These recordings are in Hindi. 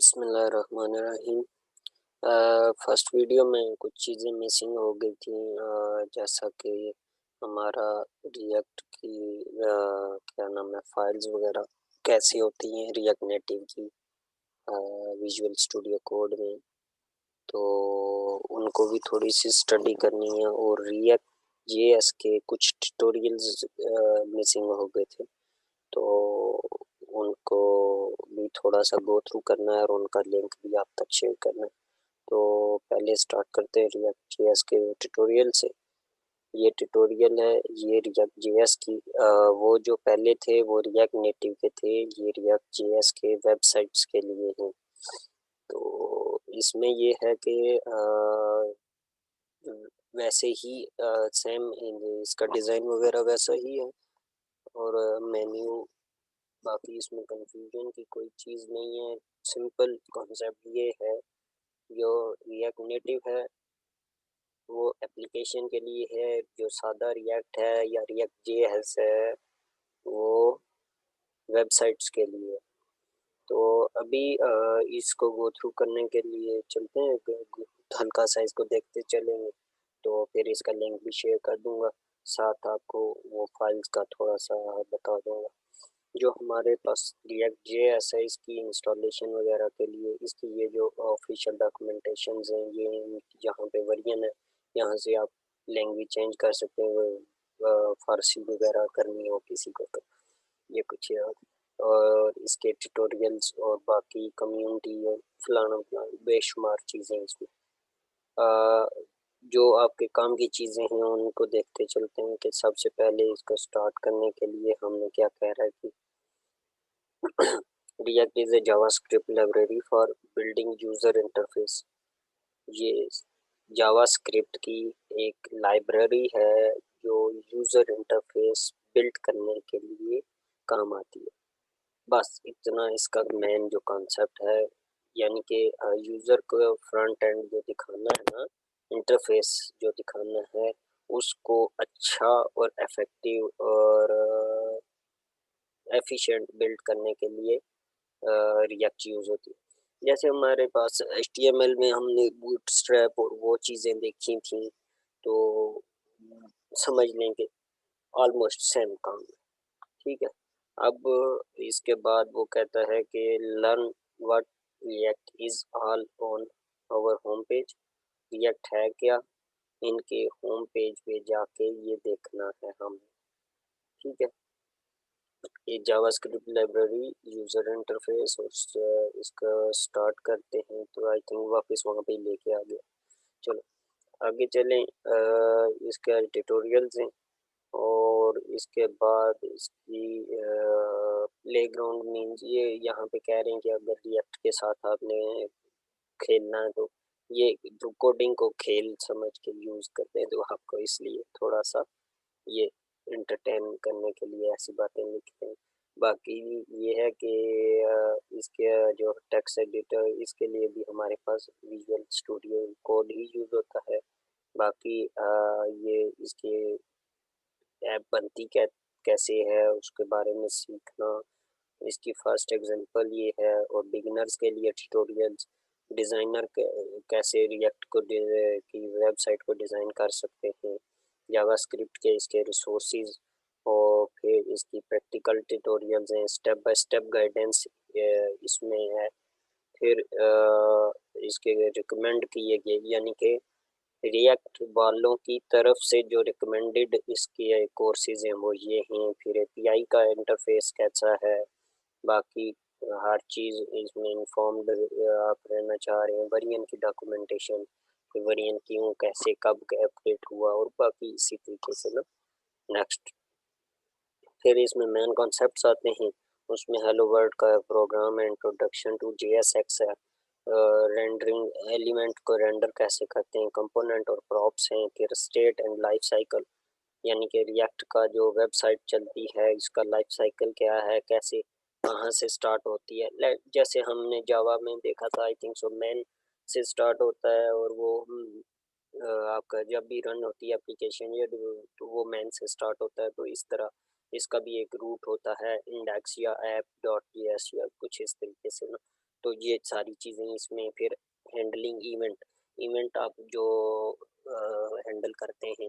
बिस्मिल्लाहिर्रहमानिर्रहीम। फर्स्ट वीडियो में कुछ चीज़ें मिसिंग हो गई थी, जैसा कि हमारा रिएक्ट की क्या नाम है फाइल्स वगैरह कैसी होती हैं रिएक्ट नेटिव की विजुअल स्टूडियो कोड में। तो उनको भी थोड़ी सी स्टडी करनी है और रिएक्ट जेएस के कुछ ट्यूटोरियल्स मिसिंग हो गए थे, तो उनको भी थोड़ा सा गो थ्रू करना है और उनका लिंक भी आप तक शेयर करना है। तो पहले स्टार्ट करते हैं रिएक्ट जेएस के ट्यूटोरियल से। ये ट्यूटोरियल है, ये रिएक्ट जेएस की वो जो पहले थे वो रिएक्ट नेटिव के थे, ये रिएक्ट जेएस के वेबसाइट्स के लिए हैं। तो इसमें ये है कि वैसे ही सेम इसका डिज़ाइन वगैरह वैसा ही है और मेन्यू, बाकी इसमें कंफ्यूजन की कोई चीज़ नहीं है। सिंपल कॉन्सेप्ट ये है, जो रिएक्ट नेटिव है वो एप्लीकेशन के लिए है, जो सादा रिएक्ट है या रिएक्ट जेएस है वो वेबसाइट्स के लिए। तो अभी इसको गो थ्रू करने के लिए चलते हैं, हल्का सा इसको देखते चलेंगे। तो फिर इसका लिंक भी शेयर कर दूंगा, साथ आपको वो फाइल्स का थोड़ा सा बता दूंगा। जो हमारे पास रिएक्ट जेएस है इसकी इंस्टॉलेशन वगैरह के लिए इसकी ये जो ऑफिशियल डॉक्यूमेंटेशन हैं, ये यहाँ पे वर्जन है, यहाँ से आप लैंग्वेज चेंज कर सकते हैं, फारसी वगैरह करनी हो किसी को तो ये कुछ है। और इसके ट्यूटोरियल्स और बाकी कम्युनिटी और फलाना फलाना बेशुमार चीज़ें इसमें। जो आपके काम की चीज़ें हैं उनको देखते चलते हैं कि सबसे पहले इसको स्टार्ट करने के लिए हमने क्या कह रहा है कि React is a JavaScript library for building user interface। ये जावास्क्रिप्ट की एक लाइब्रेरी है जो यूज़र इंटरफेस बिल्ड करने के लिए काम आती है। बस इतना इसका मेन जो कॉन्सेप्ट है, यानी कि यूज़र को फ्रंट एंड जो दिखाना है ना, इंटरफेस जो दिखाना है उसको अच्छा और इफ़ेक्टिव और एफिशिएंट बिल्ड करने के लिए रिएक्ट यूज़ होती है। जैसे हमारे पास एचटीएमएल में हमने बूटस्ट्रैप और वो चीज़ें देखी थी, तो समझ लें कि ऑलमोस्ट सेम काम है, ठीक है। अब इसके बाद वो कहता है कि learn what React is all on our home page. React है क्या, इनके होम पेज पे जाके ये देखना है हमें, ठीक है। ये जावास्क्रिप्ट लाइब्रेरी यूज़र इंटरफेस और इसका स्टार्ट करते हैं, तो आई थिंक वापस वहाँ पे लेके आ गया। चलो आगे चलें। इसका ट्यूटोरियल्स हैं और इसके बाद इसकी प्लेग्राउंड मीन्स ये यहाँ पे कह रहे हैं कि अगर रिएक्ट के साथ आपने खेलना है तो ये कोडिंग को खेल समझ के यूज़ करते हैं, तो आपको इसलिए थोड़ा सा ये एंटरटेन करने के लिए ऐसी बातें लिखते हैं। बाकी ये है कि इसके जो टेक्स्ट एडिटर इसके लिए भी हमारे पास विजुअल स्टूडियो कोड ही यूज़ होता है। बाकी ये इसके ऐप बनती कैसे है उसके बारे में सीखना, इसकी फर्स्ट एग्जांपल ये है। और बिगिनर्स के लिए ट्यूटोरियल्स, डिज़ाइनर कैसे रिएक्ट को की वेबसाइट को डिज़ाइन कर सकते हैं, जावास्क्रिप्ट के इसके रिसोर्सेज और फिर इसकी प्रैक्टिकल ट्यूटोरियल्स हैं, स्टेप बाय स्टेप गाइडेंस इसमें है। फिर इसके रिकमेंड किए गए, यानी कि रिएक्ट वालों की तरफ से जो रिकमेंडेड इसके कोर्सेज हैं वो ये हैं। फिर एपीआई का इंटरफेस कैसा है, बाकी हर चीज़ इसमें इन्फॉर्म्ड आप रहना चाह रहे हैं। वेरिएंट की डॉक्यूमेंटेशन, वेरिएंट क्यों कैसे कब अपडेट हुआ और बाकी इसी तरीके से ना। नेक्स्ट फिर इसमें मेन कॉन्सेप्ट्स आते हैं, उसमें हेलो वर्ल्ड का प्रोग्राम है, इंट्रोडक्शन टू जेएसएक्स है, रेंडरिंग एलिमेंट को रेंडर कैसे करते हैं, कंपोनेंट और प्रॉप्स हैं। फिर स्टेट एंड लाइफ साइकिल, यानी कि रिएक्ट का जो वेबसाइट चलती है इसका लाइफ साइकिल क्या है, कैसे कहाँ से स्टार्ट होती है। जैसे हमने जावा में देखा था, आई थिंक सो मेन से स्टार्ट होता है और वो आपका जब भी रन होती है एप्लीकेशन या तो वो मेन से स्टार्ट होता है। तो इस तरह इसका भी एक रूट होता है, इंडेक्स या ऐप डॉट जेएस या कुछ इस तरीके से ना। तो ये सारी चीज़ें इसमें। फिर हैंडलिंग इवेंट, इवेंट आप जो हैंडल करते हैं,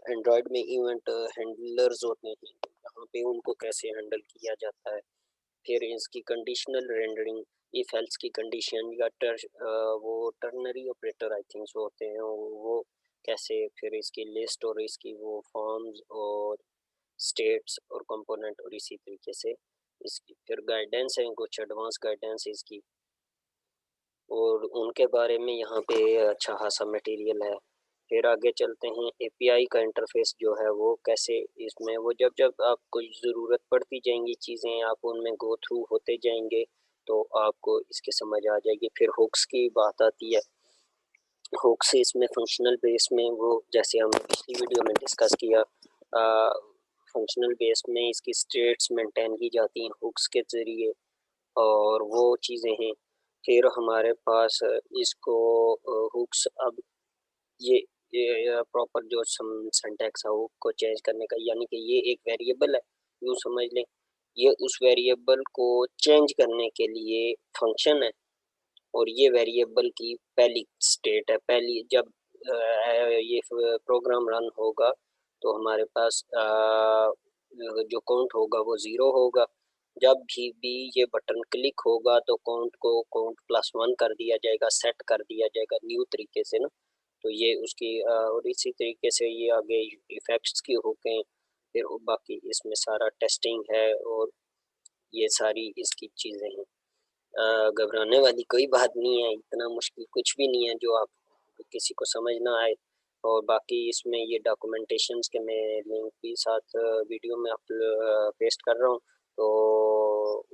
एंड्रॉयड में इवेंट हैंडलर्स होते हैं, यहाँ पे उनको कैसे हैंडल किया जाता है। फिर इसकी कंडीशनल रेंडरिंग, इफ एल्स की कंडीशन या वो ternary operator I think so होते हैं वो कैसे, फिर इसकी लिस्ट और इसकी वो फॉर्म्स और स्टेट्स और कंपोनेंट, और इसी तरीके से इसकी फिर गाइडेंस है, कुछ एडवांस गाइडेंस इसकी, और उनके बारे में यहाँ पे अच्छा खासा मटेरियल है। फिर आगे चलते हैं, एपीआई का इंटरफेस जो है वो कैसे, इसमें वो जब जब आपको ज़रूरत पड़ती जाएंगी चीज़ें, आप उनमें गो थ्रू होते जाएंगे तो आपको इसकी समझ आ जाएगी। फिर हुक्स की बात आती है, हुक्स इसमें फंक्शनल बेस में, वो जैसे हमने पिछली वीडियो में डिस्कस किया, फंक्शनल बेस में इसकी स्टेट्स मेंटेन की जाती हैं हुक्स के ज़रिए, और वो चीज़ें हैं। फिर हमारे पास इसको हुक्स, अब ये प्रॉपर जो सिंटैक्स है हुक को चेंज करने का, यानी कि ये एक वेरिएबल है, यूँ समझ लें, ये उस वेरिएबल को चेंज करने के लिए फंक्शन है, और ये वेरिएबल की पहली स्टेट है। पहली जब ये प्रोग्राम रन होगा तो हमारे पास जो काउंट होगा वो ज़ीरो होगा। जब भी ये बटन क्लिक होगा तो काउंट को काउंट +1 कर दिया जाएगा, सेट कर दिया जाएगा न्यू तरीके से ना। तो ये उसकी और इसी तरीके से ये आगे इफ़ेक्ट्स की होके, फिर बाकी इसमें सारा टेस्टिंग है, और ये सारी इसकी चीज़ें हैं। घबराने वाली कोई बात नहीं है, इतना मुश्किल कुछ भी नहीं है जो आप किसी को समझ ना आए। और बाकी इसमें ये डॉक्यूमेंटेशंस के मैं लिंक भी साथ वीडियो में पेस्ट कर रहा हूँ, तो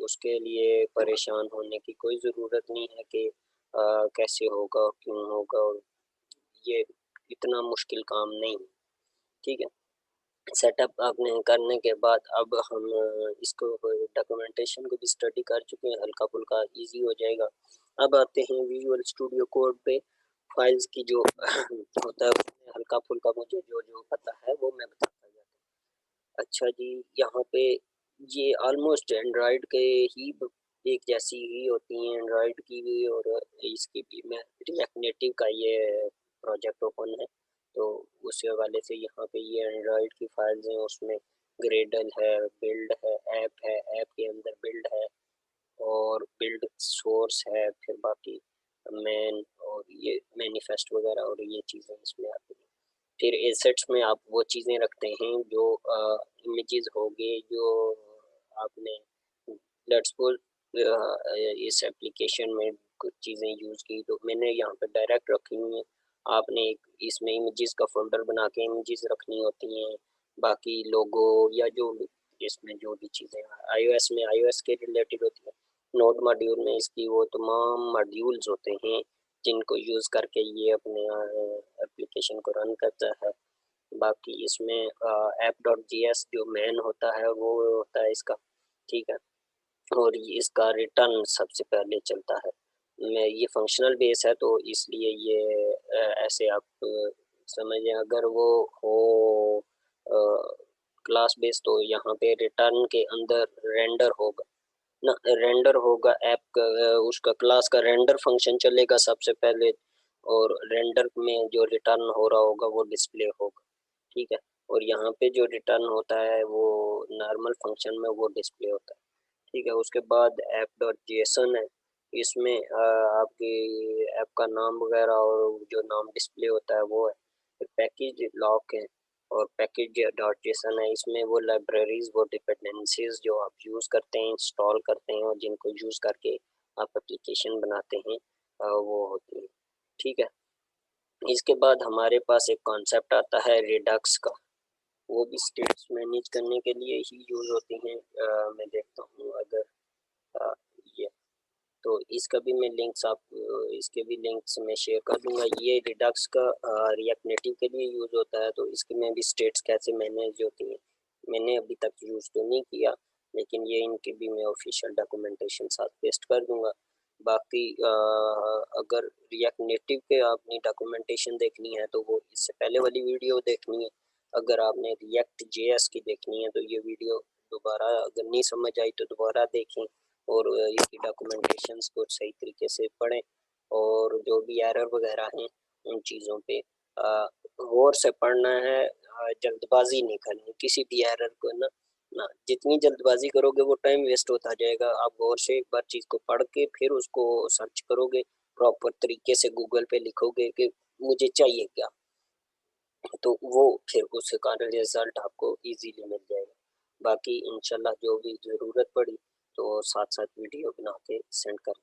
उसके लिए परेशान होने की कोई ज़रूरत नहीं है कि कैसे होगा, क्यों होगा, और ये इतना मुश्किल काम नहीं है, ठीक है। सेटअप आपने करने के बाद अब हम इसको डॉक्यूमेंटेशन को भी स्टडी कर चुके हैं, हल्का फुल्का इजी हो जाएगा। अब आते हैं विजुअल स्टूडियो कोड पे, फाइल्स की जो होता है हल्का फुल्का मुझे जो जो पता है वो मैं बताता जाता हूँ। अच्छा जी, यहाँ पे ये ऑलमोस्ट एंड्रॉयड के ही एक जैसी ही होती हैं, एंड्रॉयड की भी और इसकी भी। मैं रिएक्ट नेटिव का ये प्रोजेक्ट ओपन है, तो उस हवाले से यहाँ पे ये एंड्रॉयड की फाइल्स हैं, उसमें ग्रेडल है, बिल्ड है, ऐप के अंदर बिल्ड है, और बिल्ड सोर्स है, फिर बाकी मैन और ये मैनिफेस्ट वगैरह, और ये चीज़ें इसमें आती हैं। फिर एसेट्स में आप वो चीज़ें रखते हैं जो इमेजेस हो गए जो आपने, लेट्स सपोज इस एप्लीकेशन में कुछ चीज़ें यूज़ की, तो मैंने यहाँ पे डायरेक्ट रखी हुई हैं। आपने एक इसमें इमेजेस का फोल्डर बना के इमेजेस रखनी होती हैं, बाकी लोगो या जो भी इसमें जो भी चीज़ें आईओएस में आईओएस के रिलेटेड होती है, नोड मॉड्यूल में इसकी वो तमाम मॉड्यूल्स होते हैं जिनको यूज़ करके ये अपने एप्लीकेशन को रन करता है। बाकी इसमें app.js जो मेन होता है वो होता है इसका, ठीक है, और ये इसका रिटर्न सबसे पहले चलता है। मैं ये फंक्शनल बेस है तो इसलिए ये ऐसे आप समझें, अगर वो हो क्लास बेस तो यहाँ पे रिटर्न के अंदर रेंडर होगा ना, रेंडर होगा ऐप का, उसका क्लास का रेंडर फंक्शन चलेगा सबसे पहले, और रेंडर में जो रिटर्न हो रहा होगा वो डिस्प्ले होगा, ठीक है। और यहाँ पे जो रिटर्न होता है वो नॉर्मल फंक्शन में वो डिस्प्ले होता है, ठीक है। उसके बाद app.json है, इसमें आपकी ऐप का नाम वगैरह और जो नाम डिस्प्ले होता है वो है। फिर पैकेज लॉक है, और पैकेज डॉट जेसन है, इसमें वो लाइब्रेरीज वो डिपेंडेंसीज जो आप यूज़ करते हैं, इंस्टॉल करते हैं, और जिनको यूज़ करके आप एप्लीकेशन बनाते हैं वो होती है, ठीक है। इसके बाद हमारे पास एक कॉन्सेप्ट आता है रिडक्स का, वो भी स्टेट्स मैनेज करने के लिए ही यूज़ होती हैं। मैं देखता हूँ अगर अ, ये तो इसका भी मैं लिंक्स आप इसके भी लिंक्स मैं शेयर कर दूंगा। ये रिडक्स का रिएक्ट नेटिव के लिए यूज़ होता है, तो इसके में भी स्टेट्स कैसे मैनेज होती हैं मैंने अभी तक यूज़ तो नहीं किया, लेकिन ये इनकी भी मैं ऑफिशियल डॉक्यूमेंटेशन साथ पेस्ट कर दूंगा। बाकी अगर रिएक्ट नेटिव के आपने डॉक्यूमेंटेशन देखनी है तो वो इससे पहले वाली वीडियो देखनी है। अगर आपने रिएक्ट जेएस की देखनी है तो ये वीडियो दोबारा, अगर नहीं समझ आई तो दोबारा देखें, और इसकी डॉक्यूमेंटेशंस को सही तरीके से पढ़ें और जो भी एरर वगैरह हैं उन चीज़ों पे गौर से पढ़ना है। जल्दबाजी नहीं करनी किसी भी एरर को ना ना जितनी जल्दबाजी करोगे वो टाइम वेस्ट होता जाएगा। आप गौर से एक बार चीज़ को पढ़ के फिर उसको सर्च करोगे, प्रॉपर तरीके से गूगल पे लिखोगे कि मुझे चाहिए क्या, तो वो फिर उसका रिजल्ट आपको इजीली मिल जाएगा। बाकी इंशाल्लाह जो भी ज़रूरत पड़ी तो साथ साथ वीडियो बना के सेंड कर